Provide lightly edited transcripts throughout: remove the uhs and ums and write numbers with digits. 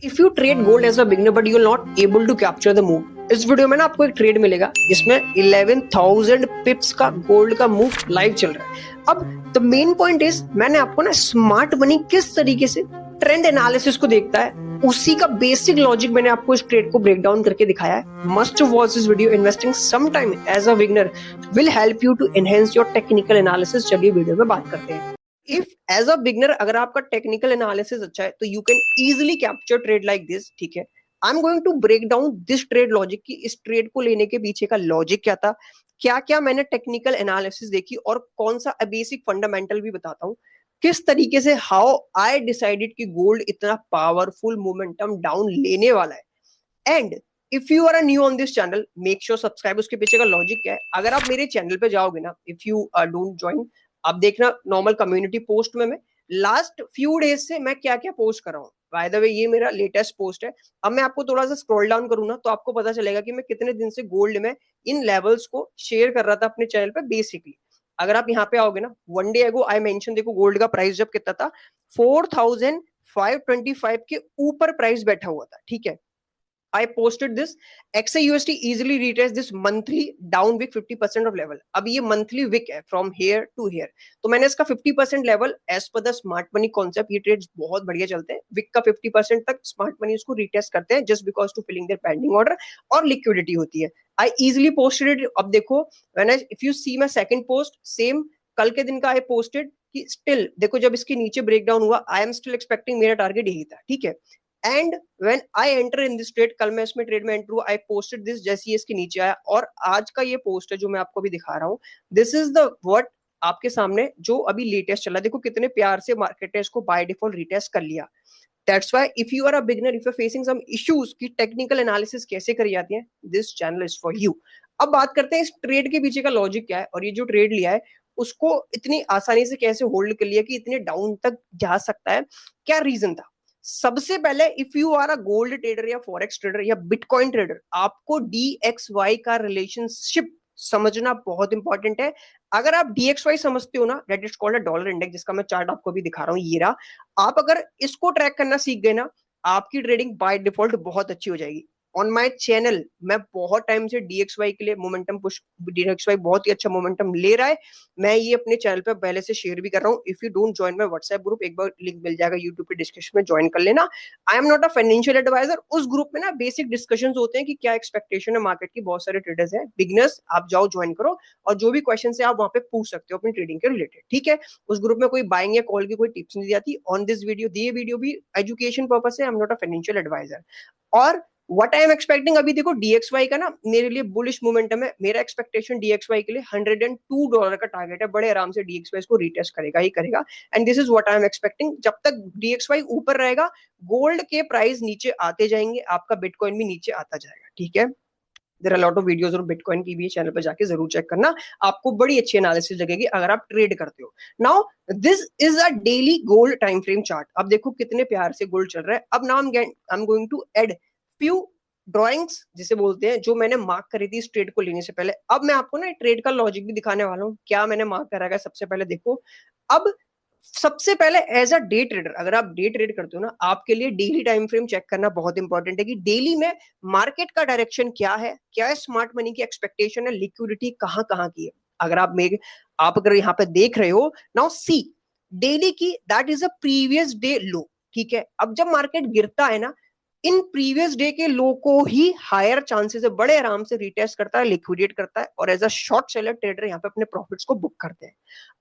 If you trade gold as a beginner but you not able to capture the move, इस video में ना आपको एक trade मिलेगा जिसमें 11,000 पिप्स का गोल्ड का मूव लाइव चल रहा है। अब द मेन पॉइंट इज, मैंने आपको ना स्मार्ट मनी किस तरीके से ट्रेंड एनालिसिस को देखता है उसी का बेसिक लॉजिक मैंने आपको इस ट्रेड को ब्रेक डाउन करके दिखाया है। Must watch this video. Investing some time as a beginner will help you to enhance your technical analysis. चलिए वीडियो में बात करते हैं। इफ एज अ बिगनर अगर आपका टेक्निकल एनालिसिस अच्छा है तो you can easily capture trade like this. ठीक है, I am going to break down this trade logic की इस ट्रेड को लेने के पीछे का लॉजिक क्या था, क्या क्या मैंने टेक्निकल एनालिसिस देखी और कौन सा बेसिक फंडामेंटल भी बताता हूँ, किस तरीके से हाउ आई डिसाइडेड कि गोल्ड इतना पावरफुल मोमेंटम डाउन लेने वाला है। And if you are new on this channel, make sure subscribe. उसके पीछे का लॉजिक क्या है, अगर आप मेरे चैनल पे जाओगे ना, इफ यू डोंट ज्वाइन, आप देखना नॉर्मल कम्युनिटी पोस्ट में मैं लास्ट फ्यू डेज से मैं क्या क्या पोस्ट कर रहा हूँ। बाय द वे ये मेरा लेटेस्ट पोस्ट है। अब मैं आपको थोड़ा सा स्क्रॉल डाउन करूँ ना तो आपको पता चलेगा कि मैं कितने दिन से गोल्ड में इन लेवल्स को शेयर कर रहा था अपने चैनल पे बेसिकली। अगर आप यहाँ पे आओगे ना, one day ago I mention, देखो गोल्ड का प्राइस जब कितना था, 4,525 के ऊपर प्राइस बैठा हुआ था। ठीक है, I posted this. XAUSD easily retraced this monthly down wick 50% of level. अब ये monthly wick है from here to here. तो मैंने इसका 50% level as per the smart money concept, ये trades बहुत बढ़िया चलते हैं। wick का 50% तक smart money उसको retest करते हैं just because to filling their pending order और liquidity होती है। I easily posted it. अब देखो if you see my second post, same कल के दिन का I posted कि still देखो जब इसके नीचे ब्रेकडाउन हुआ, I am still expecting, मेरा टारगेट यही था। ठीक है, and when I enter in this trade, कल मैं इसमें ट्रेड में एंटर हुआ, आई पोस्टेड दिस जैसे ही इसके नीचे आया, और आज का ये पोस्ट है जो मैं आपको अभी दिखा रहा हूँ। दिस इज द व्हाट आपके सामने जो अभी लेटेस्ट चला। देखो कितने प्यार से मार्केट ने इसको बाय डिफॉल्ट रिटेस्ट कर लिया। That's why if you are a beginner, if you are facing some issues की टेक्निकल एनालिसिस कैसे करी जाती है, this channel is for you. अब बात करते हैं इस ट्रेड के पीछे का लॉजिक क्या है, और ये जो ट्रेड लिया है उसको इतनी आसानी से कैसे होल्ड कर लिया कि इतने डाउन तक जा सकता है, क्या रीजन था। सबसे पहले, if you are a gold trader या फॉरेक्स ट्रेडर या बिटकॉइन ट्रेडर, आपको DXY का रिलेशनशिप समझना बहुत इंपॉर्टेंट है। अगर आप DXY समझते हो ना, that is called a dollar index, जिसका मैं चार्ट आपको भी दिखा रहा हूँ, ये रहा। आप अगर इसको ट्रैक करना सीख गए ना, आपकी ट्रेडिंग बाय डिफॉल्ट बहुत अच्छी हो जाएगी। ऑन माय चैनल मैं बहुत टाइम से DXY के लिए मोमेंटम पुश, DXY बहुत ही अच्छा मोमेंटम ले रहा है, मैं ये अपने चैनल पे पहले से शेयर भी कर रहा हूँ। If you don't join my WhatsApp group, एक बार लिंक मिल जाएगा यूट्यूब पे डिस्क्रिप्शन में, ज्वाइन कर लेना। I am not a financial advisor. उस ग्रुप में ना बेसिक डिस्कशन होते हैं कि क्या एक्सपेक्टेशन है मार्केट की, बहुत सारे ट्रेडर्स हैं बिगनर्स, आप जाओ ज्वाइन करो और जो भी क्वेश्चन है आप वहां पे पूछ सकते हो अपनी ट्रेडिंग के रिलेटेड। ठीक है, उस ग्रुप में कोई बाइंग या कॉल की कोई टिप्स नहीं दी जाती। ऑन दिस वीडियो, ये वीडियो भी एजुकेशन पर्पस है, I am not a financial advisor. और व्हाट आई एम एक्सपेक्टिंग, अभी देखो DXY का ना मेरे लिए बुलिश मोमेंटम है। मेरा एक्सपेक्टेशन DXY के लिए $102 का टारगेट है, बड़े आराम से DXY इसको रिटेस्ट करेगा ही करेगा। And this is what I am expecting. जब तक DXY ऊपर रहेगा, गोल्ड के प्राइस नीचे आते जाएंगे, आपका बिटकॉइन भी नीचे आता जाएगा। ठीक है, there are lot of videos और बिटकॉइन की भी चैनल पर जाके जरूर चेक करना, आपको बड़ी अच्छी एनालिसिस लगेगी अगर आप ट्रेड करते हो। Now this is a daily gold time frame chart. अब देखो कितने प्यार से गोल्ड चल रहा है। अब now I am going to add few drawings जिसे बोलते हैं, जो मैंने मार्क करी थी इस ट्रेड को लेने से पहले। अब मैं आपको ना ट्रेड का लॉजिक भी दिखाने वाला हूँ, क्या मैंने मार्क करा है। सबसे पहले देखो, अब सबसे पहले एज अ डे ट्रेडर, अगर आप डे ट्रेड करते हो ना, आपके लिए डेली टाइम फ्रेम चेक करना बहुत इंपॉर्टेंट है कि डेली में मार्केट का डायरेक्शन क्या है, क्या है स्मार्ट मनी की एक्सपेक्टेशन है, लिक्विडिटी कहां कहां की है। अगर आप अगर यहाँ पे देख रहे हो, नाउ सी डेली की, that is a previous day लो। ठीक है, अब जब मार्केट गिरता है ना, इन प्रीवियस डे के लो को ही हायर चांसेस है, बड़े आराम से रिटेस्ट करता है, लिक्विडेट करता है, और as a short seller trader यहाँ पे अपने प्रॉफिट्स को बुक करते हैं।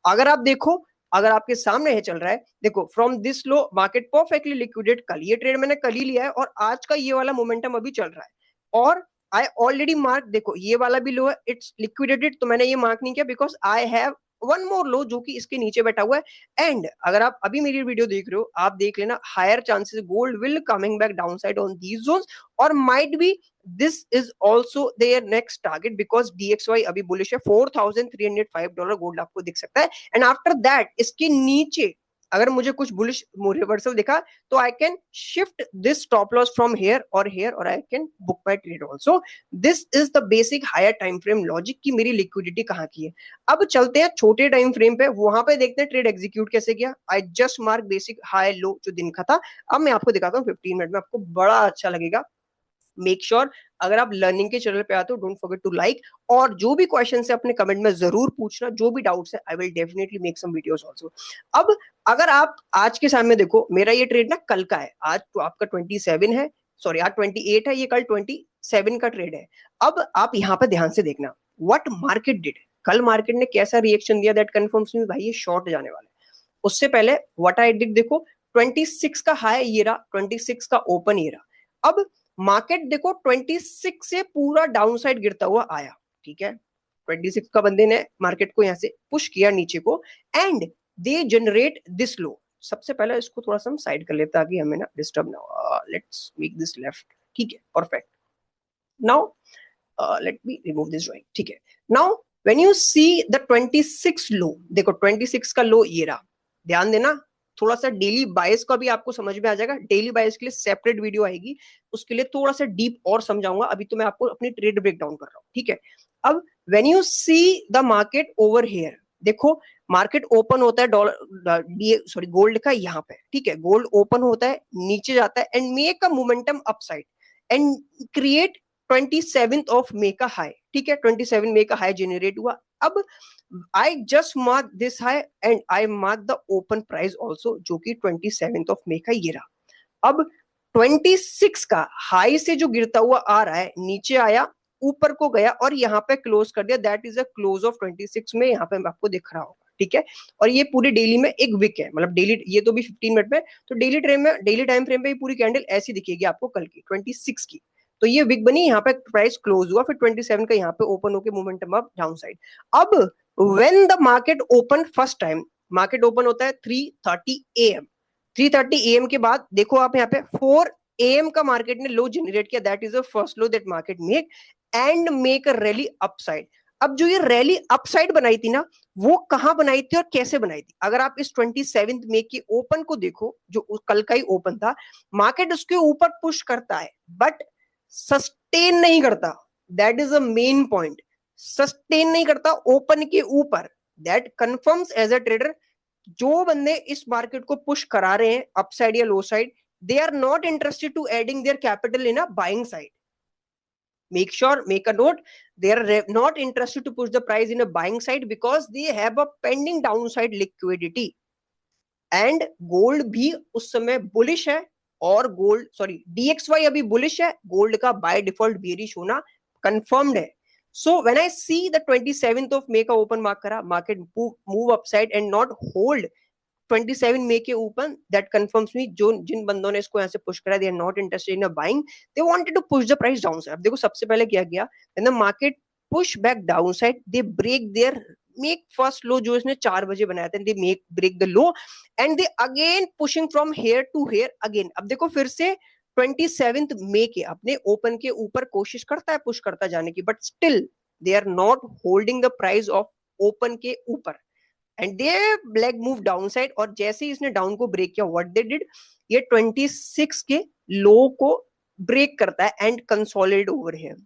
अगर आप देखो, अगर आपके सामने है चल रहा है, देखो from this low market perfectly liquidate, कल ये ट्रेड मैंने कल ही लिया है और आज का ये वाला मोमेंटम अभी चल रहा है। और आई ऑलरेडी मार्क, देखो ये वाला भी लो है, इट्स लिक्विडेटेड, तो मैंने ये मार्क नहीं किया because I have one more low जो कि इसके नीचे बैठा हुआ है। एंड अगर आप अभी मेरी वीडियो देख रहे हो, आप देख लेना, higher chances gold will coming back down side on these zones, और might be this is also their next target because DXY अभी बुलिश है, $4,305 गोल्ड आपको दिख सकता है। एंड आफ्टर दैट इसके नीचे अगर मुझे कुछ बुलिश रिवर्सल दिखा तो I can shift this stop loss from here और I can book my trade also. This is the basic higher time frame logic की मेरी लिक्विडिटी कहाँ की है. अब चलते हैं छोटे टाइम फ्रेम पे, वहां पे देखते हैं ट्रेड एग्जीक्यूट कैसे किया. I just mark basic high low जो दिन का था. अब मैं आपको दिखाता हूँ 15 मिनट में, आपको बड़ा अच्छा लगेगा. मेक श्योर अगर आप लर्निंग के चैनल पे आते हो डोंट फॉरगेट टू लाइक, और जो भी क्वेश्चन है अपने कमेंट में जरूर पूछना, जो भी डाउट्स है I will definitely make some videos also. अब अगर आप आज के सामने देखो, मेरा ये ट्रेड ना कल का है, आज तो आपका 27 है, सॉरी आज 28 है, ये कल 27 का ट्रेड है. अब आप यहाँ पे ध्यान से देखना व्हाट मार्केट डिड. कल मार्केट ने कैसा रिएक्शन दिया, दैट कंफर्म्स मी भाई ये शॉर्ट जाने वाला है. उससे पहले व्हाट आई डिड देखो, 26 का हाई ये रहा, 26 का ओपन ये रहा. अब मार्केट देखो 26 से पूरा डाउन साइड गिरता हुआ आया, ठीक है. 26 का बंदे ने मार्केट को यहां से पुश किया नीचे को, and they generate this low. सबसे पहले इसको थोड़ा सा हम साइड कर लेते ताकि हमें ना डिस्टर्ब ना हो. लेट्स मेक दिस लेफ्ट, ठीक है, perfect. Now let me remove this drawing, ठीक है. Now when you see the 26 लो, देखो 26 का लो ये रहा. ध्यान देना, थोड़ा सा डेली बायस का भी आपको समझ में आ जाएगा. डेली बायस के लिए सेपरेट वीडियो आएगी, उसके लिए थोड़ा सा डीप और समझाऊंगा. अभी तो मैं आपको अपनी ट्रेड ब्रेक डाउन कर रहा हूँ, ठीक है. अब when you see the market over here, देखो मार्केट ओपन होता है डॉलर सॉरी गोल्ड का यहाँ पे, ठीक है. गोल्ड ओपन होता है, नीचे जाता है and make a momentum upside and create 27th of May का हाई, ठीक है. 27 मे का हाई जनरेट हुआ. अब I just mark this high and I mark the open price also, जो कि 27th ऑफ मे का ये रहा. अब 26 का हाई से जो गिरता हुआ आ रहा है, नीचे आया, ऊपर को गया और यहाँ पे क्लोज कर दिया. That is a close of 26 में, यहाँ पे आपको दिख रहा होगा, ठीक है. और ये पूरी डेली में एक विक है, मतलब डेली, ये तो भी 15 मिनट में, तो डेली ट्रेम में, डेली टाइम फ्रेम पे पूरी कैंडल ऐसी दिखेगी आपको कल की 26 की. तो ये विक बनी, यहाँ पे प्राइस क्लोज हुआ, फिर 27 का यहाँ पे ओपन होकर मोमेंटम अप डाउन साइड. अब when the market open first time, market open होता है 3:30 AM. 3:30 AM के बाद देखो आप यहाँ पे 4 AM का मार्केट ने लो जनरेट किया. That is the first low that market make and make a rally upside. अब जो ये रैली अपसाइड बनाई थी ना, वो कहां बनाई थी और कैसे बनाई थी. अगर आप इस 27 मई के ओपन को देखो, जो कल का ही ओपन था, मार्केट उसके ऊपर पुश करता है बट सस्टेन नहीं करता. That is a main point. Sustain नहीं करता ओपन के ऊपर. That confirms as a trader, जो बंदे इस मार्केट को पुश करा रहे हैं अपसाइड या low side, they are not interested to adding their capital in a buying side. Make sure, make a note, they are not interested to push the price in a buying side because they have a pending downside liquidity. And gold भी उस समय bullish है, और gold sorry DXY अभी bullish है, gold का by default bearish होना confirmed है. So when I see the 27th of May का ओपन मार्क करा, market move upside and not hold 27 मे के ऊपर, दैट कंफर्म्स मी जो जिन बंदों ने इसको यहाँ से पुश करा, they are not interested in a buying, they wanted to push the price down side. अब देखो सबसे पहले क्या किया, when the market push back down side, they break their make first low जो इसने 4 बजे बनाया था, they make break the low and they again pushing from here to here again. अब देखो फिर से 27 मई के अपने ओपन के ऊपर कोशिश करता है पुश करता जाने की, but still they are not holding the price of open के ऊपर and they black move down side. और जैसे ही इसने डाउन को ब्रेक किया, व्हाट दे डिड, ये 26 के लो को ब्रेक करता है एंड कंसोलिडेट ओवर हियर.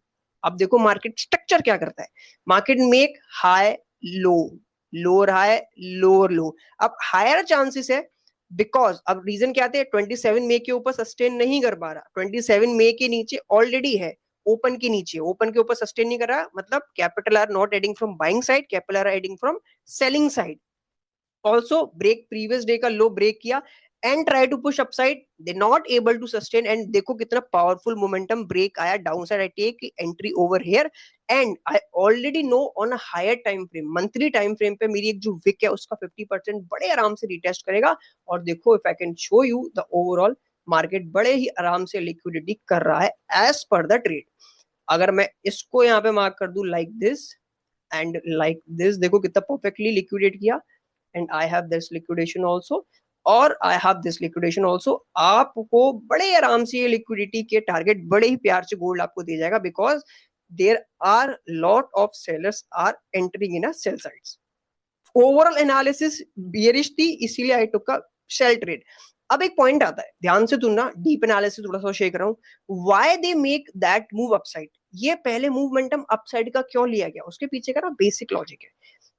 अब देखो मार्केट स्ट्रक्चर क्या करता है, market make high low, lower high lower लो. अब हायर चांसेस है बिकॉज अब रीजन क्या थे, 27 मई के ऊपर सस्टेन नहीं कर पा रहा, 27 मई के नीचे ऑलरेडी है, ओपन के नीचे, ओपन के ऊपर सस्टेन नहीं कर रहा, मतलब capital are not adding from buying side, capital are adding from selling side. Also break previous day का लो ब्रेक किया and try to push upside, they not able to sustain. And देखो कितना powerful momentum break आया down side. I take entry over here and I already know on a higher time frame, monthly time frame पे मेरी एक जो Wick है उसका 50% बड़े आराम से रिटेस्ट करेगा. और देखो if I can show you the overall market बड़े ही आराम से लिक्विडिटी कर रहा है एज पर द ट्रेड. अगर मैं इसको यहाँ पे मार्क कर दू like this and like this, देखो कितना परफेक्टली लिक्विडेट किया. and I have this liquidation also और I have this liquidation also. आपको बड़े आराम से ये लिक्विडिटी के टारगेट बड़े ही प्यार से गोल्ड आपको दे जाएगा because there are lot of sellers are entering in a sell sides. Overall analysis bearish थी, इसीलिए आई टुक अ सेल ट्रेड। अब एक पॉइंट आता है, ध्यान से सुनना, डीप एनालिसिस थोड़ा सा शेयर कर रहा हूं, why they make that move upside, ये पहले मूवमेंटम अपसाइड का क्यों लिया गया, उसके पीछे का ना बेसिक लॉजिक है।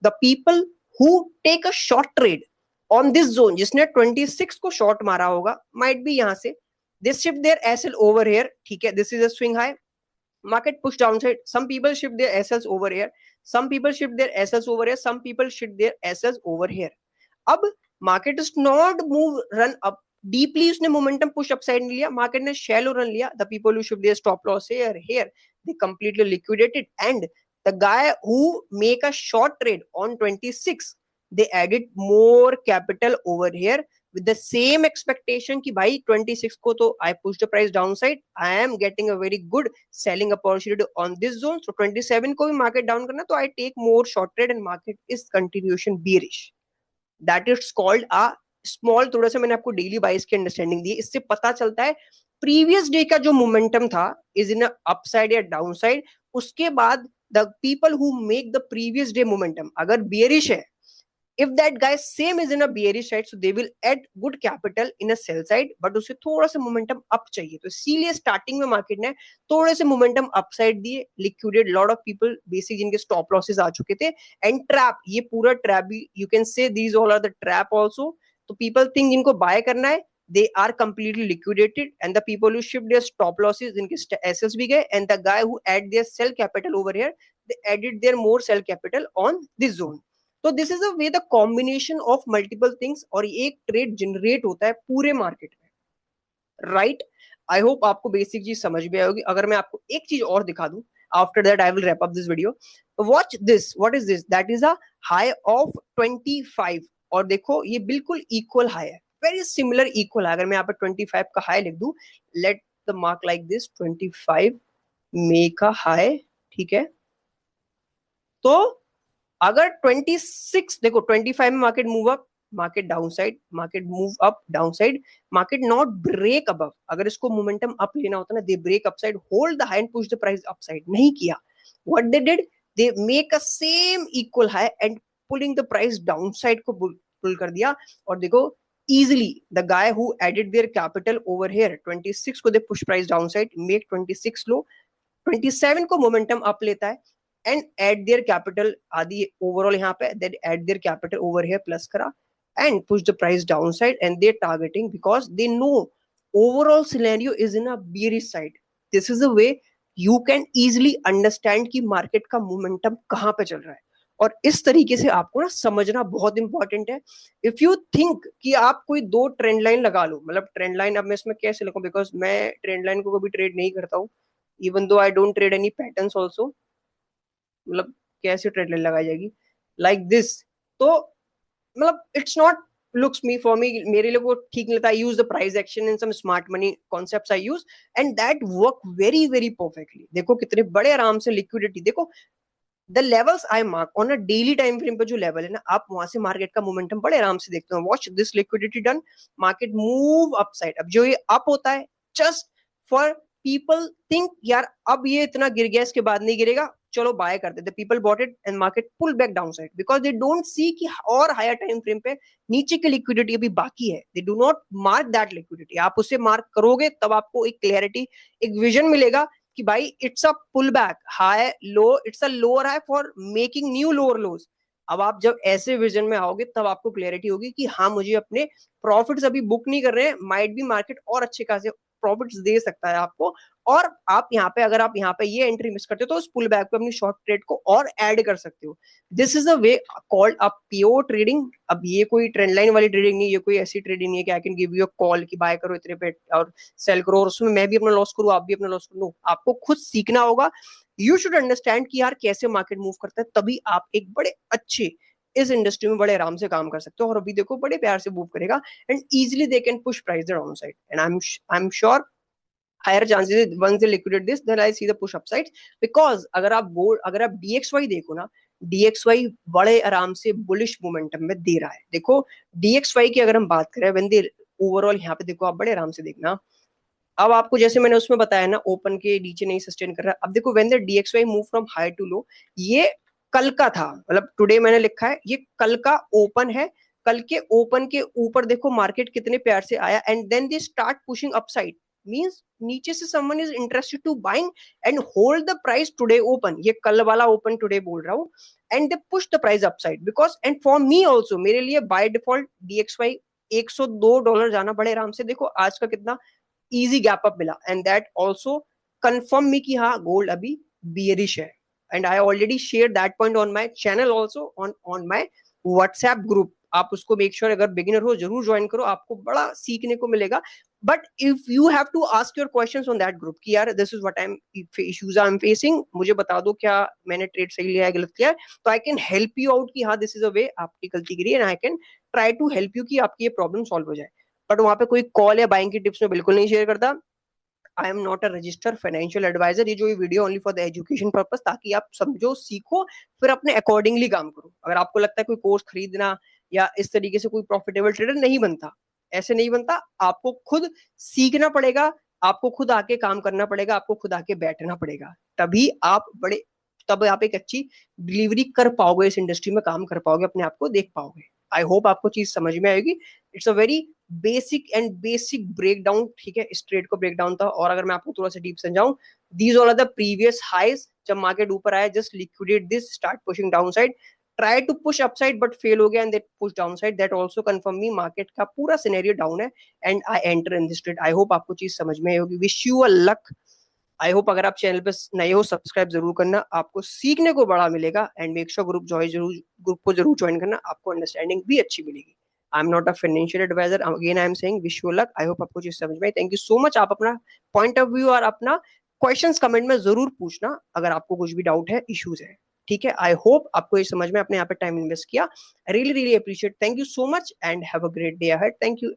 The people who take a short trade on this zone, जिसने 26 को शॉर्ट मारा होगा, माइट बी यहां से, this shift their SL over here, ठीक है, this is a swing high, market push downside, some people shift their SLs over here, some people shift their SLs over here, some people shift their SLs over here. अब market is not move run up deeply, उसने momentum push upside नहीं लिया, market ने shallow run लिया, the people who shift their stop loss here they completely liquidated, and the guy who make a short trade on 26 they added more capital over here with the same expectation कि भाई 26 को तो I push the price downside, I am getting a very good selling opportunity on this zone, so 27 को भी market down करना, तो I take more short trade and market is continuation bearish. That is called a small, थोड़ा सा मैंने आपको daily बाइस की अंडरस्टैंडिंग दी, इससे पता चलता है प्रीवियस डे का जो मोमेंटम था इज इन अपसाइड या डाउनसाइड, उसके बाद the people who make the previous day momentum अगर बियरिश है, if that guy same is in a bearish side, so they will add good capital in a sell side, but उसे थोड़ा सा momentum up चाहिए, तो इसीलिए starting में market ने थोड़े से मोमेंटम अपसाइड दिए, liquidate lot of people basic जिनके स्टॉप लॉसेस आ चुके थे, एंड ट्रैप, ये पूरा ट्रैप भी you can say these all are the trap also, तो पीपल थिंक जिनको बाय करना है they are completely liquidated, and the people who shift their stop losses जिनके assets भी गए, and the guy who add their sell capital over here, they added their more sell capital on this zone. तो this is a way the combination of multiple things, और एक trade generate होता है पूरे market में, right? आई hope आपको basic चीज समझ में आई होगी। अगर मैं आपको एक चीज और दिखा दूं, after that I will wrap up this video. Watch this, what is this, that is a high of 25, और देखो ये बिल्कुल इक्वल हाई है, वेरी सिमिलर इक्वल है। अगर मैं यहाँ पर 25 का हाई लिख दूं, let the mark like this, 25 make a high, ठीक है, तो अगर 26 देखो, 25 में market move up, market down side, market move up down side, market not break above, अगर इसको मोमेंटम अप लेना होता ना, they break upside, hold the high and push the price upside, नहीं किया। What they did, they make a same equal high and pulling the price down side को पुल कर दिया, और देखो easily the guy who added their capital over here 26 को दे push price downside, make 26 low, 27 को momentum up लेता है, and add their capital आदि ओवरऑल यहाँ पे, then add their capital over here plus करा, and push the price down side, and they targeting because they know overall scenario is in a bearish side. This is a way you can easily understand कि market का momentum कहाँ पे चल रहा है, और इस तरीके से आपको ना समझना बहुत इंपॉर्टेंट है। इफ यू थिंक कि आप कोई दो ट्रेंड लाइन लगा लो, मतलब ट्रेंड लाइन अब मैं इसमें कैसे लगाऊं, बिकॉज मैं ट्रेंड लाइन को कभी ट्रेड नहीं करता हूँ, even though I don't trade any patterns also, मतलब कैसे ट्रेड लाइन लगाई जाएगी लाइक दिस, तो मतलब it's not looks me for me, मेरे लिए वो ठीक नहीं लगता। I use the price action in some smart money concepts I use, and that work very very perfectly. देखो कितने बड़े आराम से लिक्विडिटी, देखो the levels I mark on a daily time frame पे, जो लेवल है ना, आप वहां से मार्केट का मोमेंटम बड़े आराम से देखते हो। Watch this liquidity done, market move upside. अब जो ये अप होता है, जस्ट फॉर पीपल थिंक यार अब ये इतना गिर गया, इसके बाद नहीं गिरेगा, चलो बाय कर देते, people bought it and market pull back down side, because they don't see कि और हायर टाइम फ्रेम पे नीचे की लिक्विडिटी अभी बाकी है, they do not mark that liquidity. आप उसे मार्क करोगे तब आपको एक क्लैरिटी, एक विजन मिलेगा कि भाई it's a pull back high low, it's a lower high for making new lower lows. अब आप जब ऐसे विजन में आओगे तब आपको क्लैरिटी होगी कि हाँ मुझे अपने प्रॉफिट्स अभी बुक नहीं कर रहे हैं, माइट बी मार्केट और अच्छे खासे प्रॉफिट्स दे सकता है आपको, और आप यहाँ पे अगर आप यहाँ पे ये एंट्री मिस करते हो तो उस पुल बैक पे अपनी शॉर्ट ट्रेड को और ऐड कर सकते हो। This is a way called a pure trading. अब ये कोई ट्रेंड लाइन वाली ट्रेडिंग नहीं, ये कोई ऐसी ट्रेडिंग नहीं है कि I can give you a call कि बाय करो इतने पे और सेल करो, और उसमें मैं भी अपना लॉस करूँ आप भी अपना लॉस करो। आपको खुद सीखना होगा, यू शुड अंडरस्टैंड कि यार कैसे मार्केट मूव करता है, तभी आप एक बड़े अच्छे इस इंडस्ट्री में बड़े आराम से काम कर सकते हो। और अभी देखो बड़े प्यार से मूव करेगा, and easily they can push price the down side, and I am sure higher chances once they liquidate this then I see the push upside, because अगर आप गोल्ड, अगर आप DXY देखो ना, DXY बड़े आराम से बुलिश मोमेंटम में दे रहा है। देखो DXY की अगर हम बात करें, when they ओवरऑल यहाँ पे देखो, आप बड़े आराम से देखना, अब आपको जैसे मैंने उसमें बताया ना, ओपन के नीचे नहीं सस्टेन कर रहा। अब देखो when the DXY move from high to low, ये कल का था, मतलब टुडे मैंने लिखा है, ये कल का ओपन है, कल के ओपन के ऊपर देखो मार्केट कितने प्यार से आया, and then they start pushing upside, means नीचे से someone is interested to buying and hold the price today open, ये कल वाला ओपन टुडे बोल रहा हूं, and they push the price upside because, and for me also, मेरे लिए बाय डिफॉल्ट DXY $102 जाना बड़े आराम से, देखो आज का कितना इजी गैप अप मिला, and that also confirm me कि हाँ गोल्ड अभी बियरिश है, and I already share that point on my channel also on my WhatsApp group, आप उसको मेक श्योर अगर बिगिनर हो जरूर ज्वाइन करो, आपको बड़ा सीखने को मिलेगा, but if you have to ask your questions on that group कि यार this is what I am issues I am facing, मुझे बता दो क्या मैंने ट्रेड सही लिया है गलत किया है, तो I can help you out कि हाँ दिस इज अ वे आपकी गलती करिए, and I can try to help you कि आपकी ये प्रॉब्लम सॉल्व हो जाए, बट वहां पे कोई कॉल या बाइंग की टिप्स में बिल्कुल नहीं शेयर करता। I am not a registered financial advisor, ये जो ये video only for the education purpose, ताकि आप समझो सीखो फिर अपने अकॉर्डिंगली काम करो, अगर आपको लगता है कोई कोर्स खरीदना या इस तरीके से कोई प्रॉफिटेबल ट्रेडर नहीं बनता, ऐसे नहीं बनता, आपको खुद सीखना पड़ेगा, आपको खुद आके काम करना पड़ेगा, आपको खुद आके बैठना पड़ेगा, तभी आप बड़े, तब आप एक अच्छी डिलीवरी कर पाओगे, इस इंडस्ट्री में काम कर पाओगे, अपने आप को देख पाओगे। आई होप आपको चीज समझ में आएगी। It's a very basic break down, ठीक है, इस ट्रेड को ब्रेक डाउन था, और अगर मैं आपको थोड़ा सा डीप समझाऊं, these all are the previous highs, जब मार्केट ऊपर आया just liquidate this, start pushing down side, try to push upside but fail हो गया, and that push down side, that also confirm me market का पूरा scenario down है, and I enter in this trade. I hope आपको चीज समझ में आई होगी। Wish you a luck. I hope अगर आप चैनल पे नए हो सब्सक्राइब जरूर करना, आपको सीखने को बड़ा मिलेगा, एंड मेक श्योर ग्रुप को जरूर ज्वाइन करना, आपको अंडरस्टैंडिंग भी अच्छी मिलेगी। I am not a financial advisor, again I am saying wish you luck. I hope आपको चीज समझ में आई। Thank you so much. आप अपना पॉइंट ऑफ व्यू और अपना क्वेश्चंस कमेंट में जरूर पूछना अगर आपको कुछ भी डाउट है, इश्यूज है, ठीक है। आई होप आपको ये समझ में, अपने यहाँ पे टाइम इन्वेस्ट किया, really really appreciate, thank you so much and have a great day ahead. Thank you.